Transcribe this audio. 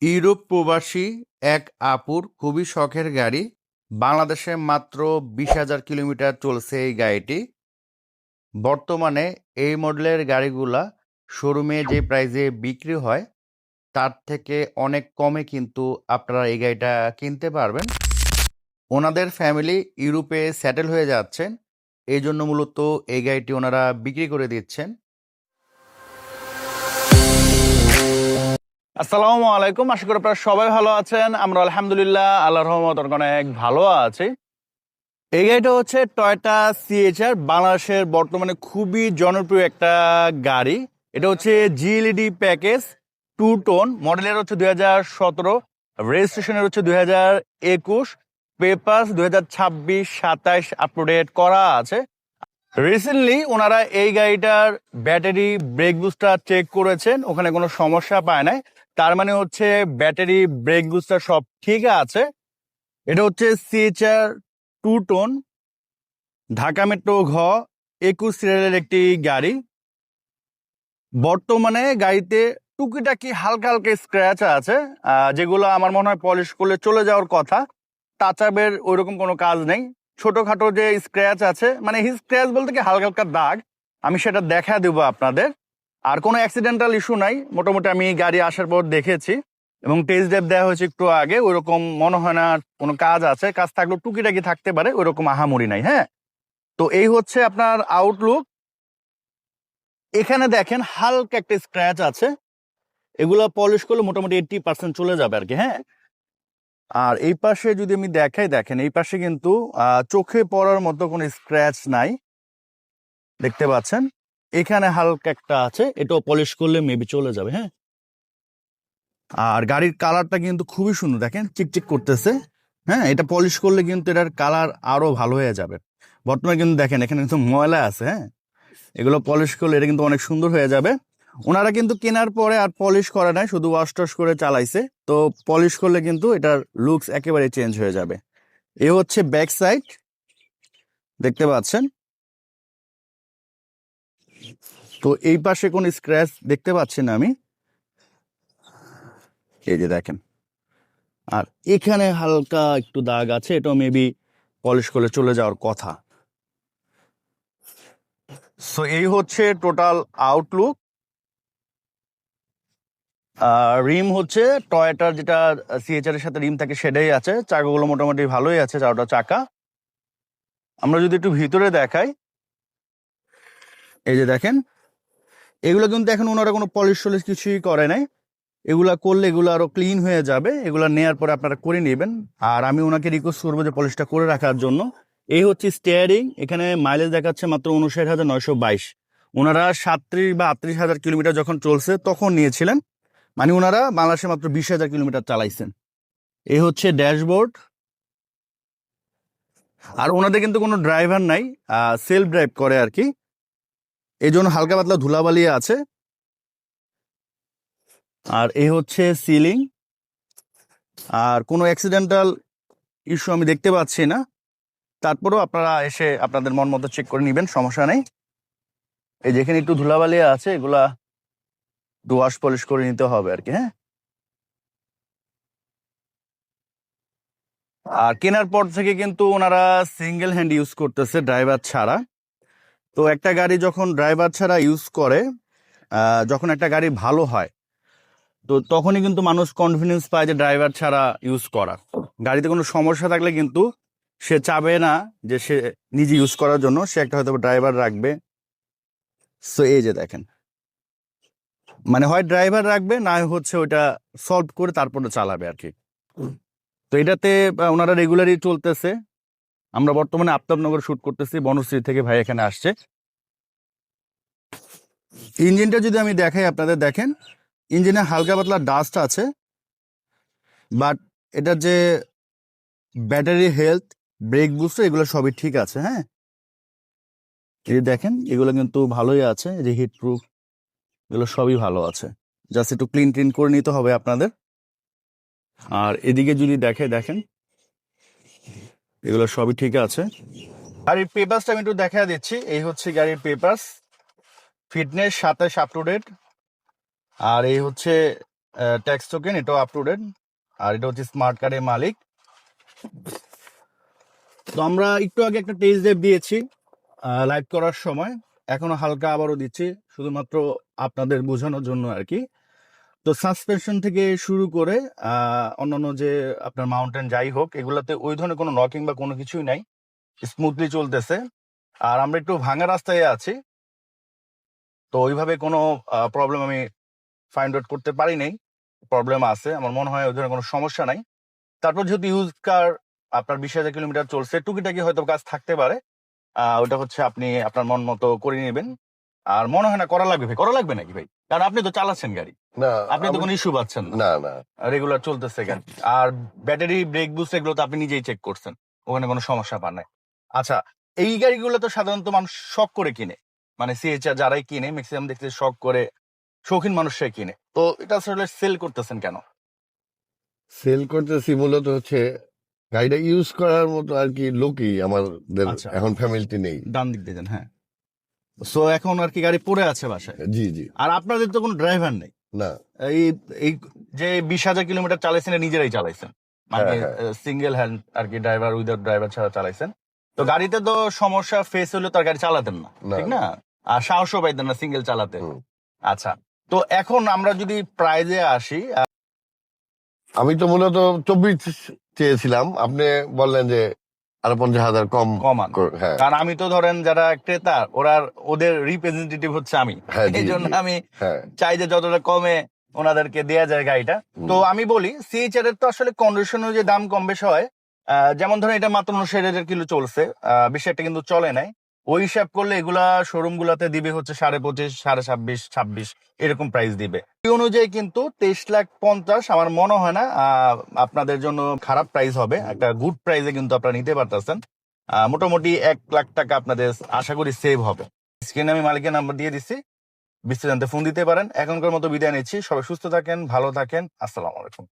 Europe প্রবাসী এক আপুর খুবই শখের গাড়ি। বাংলাদেশে মাত্র 20,000 কিলোমিটার চলছে এই গাড়িটি। বর্তমানে এই মডেলের গাড়িগুলা শোরুমে যে প্রাইসে বিক্রি হয় তার থেকে অনেক কমে কিন্তু আপনারা এই গাড়িটা কিনতে পারবেন। ওনাদের ফ্যামিলি ইউরোপে সেটেল হয়ে যাচ্ছেন, এই জন্য মূলত এই গাড়িটি ওনারা বিক্রি করে দিচ্ছেন। আসসালামু আলাইকুম, আশা করি আপনারা সবাই ভালো আছেন। আমরা আলহামদুলিল্লাহ আল্লাহর রহমত অনেক ভালো আছি। এই গাড়িটা হচ্ছে টয়োটা সিএচআর, বাংলাদেশের বর্তমানে খুবই জনপ্রিয় একটা গাড়ি। এটা হচ্ছে জিএলইডি প্যাকেজ, 2 টোন, মডেলের হচ্ছে 2017, রেজিস্ট্রেশনের হচ্ছে 2021, পেপারস 2026-27 আপডেট করা আছে। রিসেন্টলি ওনারা এই গাড়িটার ব্যাটারি ব্রেক বুস্টার চেক করেছেন, ওখানে কোনো সমস্যা পায় নাই। তার মানে হচ্ছে ব্যাটারি ব্রেক বুস্টার সব ঠিক আছে। এটা হচ্ছে সিএচআর 2 টোন, ঢাকা মেট্রো ঘ 21 সিরিয়ালের একটি গাড়ি। বর্তমানে গাড়িতে টুকিটাকি হালকা হালকা স্ক্র্যাচ আছে, যেগুলো আমার মনে হয় পলিশ করলে চলে যাওয়ার কথা। টাচ আপের ওইরকম কোনো কাজ নেই। ছোটখাটো যে স্ক্র্যাচ আছে, মানে স্ক্র্যাচ বলতে কি হালকা হালকা দাগ, আমি সেটা দেখা দেবো আপনাদের। আর কোনো অ্যাক্সিডেন্টাল ইস্যু নাই, মোটামুটি আমি গাড়ি আসার পর দেখেছি এবং টেস্ট ড্রাইভ দেওয়া হয়েছে একটু আগে। ওইরকম মনে হয় না কোনো কাজ আছে, কাজ থাকলেও টুকিটাকি থাকতে পারে, ওইরকম আহামরি নাই। হ্যাঁ, তো এই হচ্ছে আপনার আউটলুক। এখানে দেখেন হালকা একটা স্ক্র্যাচ আছে, এগুলো পলিশ করলে মোটামুটি 80% চলে যাবে আর কি। হ্যাঁ, আর এই পাশে যদি আমি দেখাই, দেখেন এই পাশে কিন্তু চোখে পড়ার মতো কোনো স্ক্র্যাচ নাই, দেখতে পাচ্ছেন। এখানে হালকা একটা আছে, এটাও পলিশ করলে মেবি চলে যাবে। হ্যাঁ, আর গাড়ির কালারটা কিন্তু খুবই সুন্দর, দেখেন চিকচিক করতেছে। হ্যাঁ, এটা পলিশ করলে কিন্তু এটার কালার আরো ভালো হয়ে যাবে। বর্তমানে কিন্তু দেখেন এখানে কিন্তু ময়লা আছে। হ্যাঁ, এগুলো পলিশ করলে এটা কিন্তু অনেক সুন্দর হয়ে যাবে। ওনারা কিন্তু কেনার পরে আর পলিশ করে নাই, শুধু ওয়াশ টশ করে চালাইছে। তো পলিশ করলে কিন্তু এটার লুকস একেবারে চেঞ্জ হয়ে যাবে। এ হচ্ছে ব্যাক সাইড, দেখতে পাচ্ছেন। তো এই পাশে কোন স্ক্র্যাচ দেখতে পাচ্ছি না আমি, এই যে দেখেন। আর এখানে হালকা একটু দাগ আছে, এটাও মেবি পলিশ করলে চলে যাওয়ার কথা। সো এই হচ্ছে টোটাল আউটলুক। রিম হচ্ছে টয়োটার যেটা সিএচআর এর সাথে রিম থাকে সেটাই আছে। চাকাগুলো মোটামুটি ভালোই আছে, চারটা চাকা। আমরা যদি একটু ভিতরে দেখাই, এই যে দেখেন, এগুলো কিন্তু এখন ওনারা কোনো পলিশ টলিশ কিছুই করে নাই। এগুলা করলে এগুলো আরো ক্লিন হয়ে যাবে, এগুলা নেয়ার পরে আপনারা করে নেবেন। আর আমি ওনাকে রিকোয়েস্ট করবো যে পলিশটা করে রাখার জন্য। এই হচ্ছে স্টিয়ারিং, এখানে মাইলেজ দেখাচ্ছে মাত্র 59,922। ওনারা 37 বা 38,000 কিলোমিটার যখন চলছে তখন নিয়েছিলেন, মানে ওনারা বাংলাদেশে মাত্র 20,000 কিলোমিটার চালাইছেন। এই হচ্ছে ড্যাশবোর্ড। আর ওনাদের কিন্তু কোনো ড্রাইভার নাই, সেলফ ড্রাইভ করে আর কি, এই জন্য হালকা পাতলা ধুলাবালি আছে। আর এই হচ্ছে সিলিং, আর কোনো অ্যাক্সিডেন্টাল ইস্যু আমি দেখতে পাচ্ছি না। তারপরেও আপনারা এসে আপনাদের মন মতো চেক করে নেবেন, সমস্যা নেই। এই যেখানে একটু ধুলাবালি আছে, এগুলা ওয়াশ পলিশ করে নিতে হবে আর কি। হ্যাঁ, আর কেনার পর থেকে কিন্তু ওনারা সিঙ্গেল হ্যান্ড ইউজ করতেছে, ড্রাইভার ছাড়া। তো একটা গাড়ি যখন ড্রাইভার ছাড়া ইউজ করে, যখন একটা গাড়ি ভালো হয়, তো তখনই কিন্তু মানুষ কনফিডেন্স পায় যে ড্রাইভার ছাড়া ইউজ করা। গাড়িতে কোনো সমস্যা থাকলে কিন্তু সে চাবে না যে সে নিজে ইউজ করার জন্য, সে একটা হয়তো ড্রাইভার রাখবে। সো এই যে দেখেন, মানে হয় ড্রাইভার রাখবে, না হচ্ছে ওইটা সলভ করে তারপরে চালাবে আর কি। তো এটাতে ওনারা রেগুলারই চলতেছে। আমরা বর্তমানে আফতাবনগর শুট করতেছি, বনশ্রী থেকে ভাই এখানে আসছে। ইঞ্জিনটা যদি আমি দেখাই আপনাদের, দেখেন ইঞ্জিনে হালকা পাতলা ডাস্ট আছে, বাট এটার যে ব্যাটারি হেলথ, ব্রেক বুস্টার, এগুলো সবই ঠিক আছে। হ্যাঁ, এই দেখেন এগুলো কিন্তু ভালোই আছে, যে হিট প্রুফ, এগুলো সবই ভালো আছে। জাস্ট একটু ক্লিন ট্রিন করে নিতে হবে আপনাদের। আর এদিকে যদি দেখেন এগুলো সবই ঠিক আছে। গাড়ির পেপারসটা আমি একটু দেখা দিচ্ছি। এই হচ্ছে গাড়ির papers, fitness 27 up to date. আর এই হচ্ছে ট্যাক্স টোকেন, এটাও আপ টু ডেট। আর এটা হচ্ছে স্মার্ট কার্ডের মালিক। তো আমরা একটু আগে একটা টেস্ট ড্রাইভ দিয়েছি লাইভ করার সময়, এখনো হালকা আবারও দিচ্ছি শুধুমাত্র আপনাদের বোঝানোর জন্য আর কি। তো সাসপেনশন থেকে শুরু করে অন্যান্য যে আপনার মাউন্টেন যাই হোক, এগুলাতে ওই ধরনের কোনো নকিং বা কোনো কিছুই নাই, স্মুথলি চলতেছে। আর আমরা একটু ভাঙা রাস্তায় আছি, তো ওইভাবে কোনো প্রবলেম আমি ফাইন্ড আউট করতে পারি নাই। প্রবলেম আছে, আমার মনে হয় ওই ধরনের কোনো সমস্যা নাই। তারপর যেহেতু ইউজ কার আপনার 20,000 কিলোমিটার চলছে, টুকিটাকি হয়তো কাজ থাকতে পারে, ওটা হচ্ছে আপনি আপনার মন মতো করে নেবেন। আর মনে হয় না করা লাগবে ভাই, করা লাগবে নাকি ভাই? কারণ আপনি তো চালাচ্ছেন গাড়ি, না আপনি তো কোনো ইস্যু পাচ্ছেন না, না না রেগুলার চলতেছে গাড়ি। আর ব্যাটারি, ব্রেক বুস্ট এগুলো তো আপনি নিজেই চেক করছেন, ওখানে কোনো সমস্যা পান নাই। আচ্ছা, এই গাড়িগুলো তো সাধারণত মানুষ শখ করে কিনে, মানে সিএচআর যারাই কিনে ম্যাক্সিমাম দেখতে শখ করে, শৌখিন মানুষরাই কিনে। তো এটা আসলে সেল করতেছেন কেন? সেল করতেছি মূলত হচ্ছে গাড়িটা ইউজ করার মতো আর কি লোকই আমাদের আচ্ছা, এখন ফ্যামিলিতে নেই। ডান দিক দিয়ে যান। হ্যাঁ, সো এখন আর কি গাড়ি পড়ে আছে বাসায়, জি জি। আর আপনাদের তো কোনো ড্রাইভার নেই। না এই এই যে 20,000 কিলোমিটার চালাইছেন, নিজেরাই চালাইছেন, মানে হ্যাঁ। সিঙ্গেল হ্যান্ড আর কি, ড্রাইভার উইদাউট ড্রাইভার ছাড়া চালাইছেন। তো গাড়িতে তো সমস্যা ফেস হলে তো আর গাড়ি চালাতেন না, না, ঠিক না? আর সাহসও পাইতেন না সিঙ্গেল চালাতে। হুম। আচ্ছা, তো এখন আমরা যদি প্রাইজে আসি, আমি তো মূলত 24 চেয়েছিলাম, আপনি বললেন যে আরো 50,000 কম কমান। হ্যাঁ কারণ আমি তো ধরেন যারা ক্রেতা, ওদের রিপ্রেজেন্টেটিভ হচ্ছে আমি, হ্যাঁ জি এই জন্য জি আমি হ্যাঁ চাই যে যতটা কমে ওনাদেরকে দেয়া যায় গাড়িটা। হুম। তো আমি বলি সিএইচআর এর তো আসলে কন্ডিশন যে দাম কম বেশি হয়, যেমন ধরেন এটা মাত্র 69,000 কিলো চলছে, বেশি একটা কিন্তু চলে নাই। ওই হিসাব করলে এগুলা শোরুম গুলাতে দিবে হচ্ছে 25,500, 26,500, 26 এরকম প্রাইস দিবে। এই অনুযায়ী কিন্তু 23,50,000 আমার মনে হয় না আপনাদের জন্য খারাপ প্রাইস হবে। একটা গুড প্রাইসে কিন্তু আপনারা নিতে পারতেছেন। মোটামুটি 1,00,000 টাকা আপনাদের আশা করি সেভ হবে। স্ক্রিনে আমি মালিকের নাম্বার দিয়ে দিচ্ছি, বিস্তারিত জানতে ফোন দিতে পারেন। এখনকার মতো বিদায় নিচ্ছি, সবাই সুস্থ থাকেন, ভালো থাকেন, আসসালামু আলাইকুম।